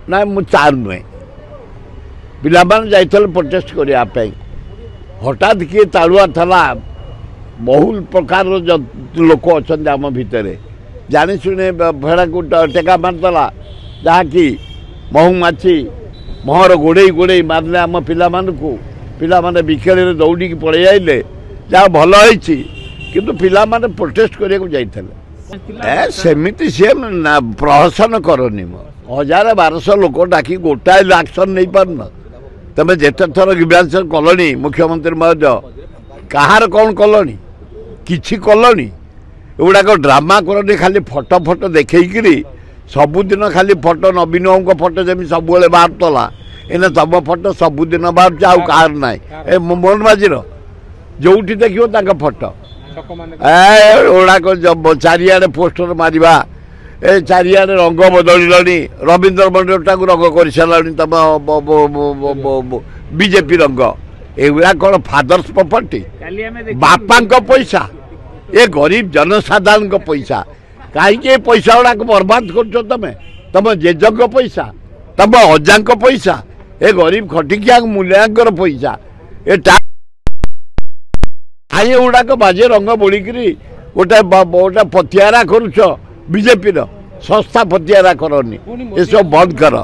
ना मु चार नुहे पिलामान जाइए प्रोटेस्ट करने हठात किए तालुआ थला बहुल प्रकार लोक अच्छा आम भितर जानी शुणे भेड़ा को टेका मारदेला जहाँकि महुमाछी महर गोड़े गोड़े मारे आम पिला माने बिखेल दौड़ी पड़े आइले जहाँ भल होती किंतु पिला माने प्रोटेस्ट करने को जाइए सेमिति सी प्रहसन करनी 1000-1200 लोक डाकी गोटाए एक्शन नहीं पारन तमें जिते थर ग्रीवांस कलनी मुख्यमंत्री महोदय कहार कौन कलनी किछि कलनी एगुड़ाक ड्रामा करनी खाली फटो फटो देखी सबुदिन खाली फटो नवीन फटो जमी सब बाहरला एने तम फटो सबुदिन बाहर आउ कहार ना ए मोहन माझीर जो देखियो फटो एगुड़ाक चारिआडे पोस्टर मारिबा ए चारिआडे रंग बदलिलानी रवींद्र मंडल रंग कर सारानी तुम बीजेपी रंग एगुड़ा कौन फादर्स प्रॉपर्टी बापा पैसा ए गरीब जनसाधारण पैसा कहीं पैसा गुड़ाक बर्बाद कर तुम जेज पैसा तुम अजा पैसा ए गरीब खटिकिया मूल्यांकर पैसा ए गुड़ाक बाजे रंग बोलिक गोटे गोटे पतियारा करुच बीजेपी सस्ता पतियारा करनी ये सब बंद कर।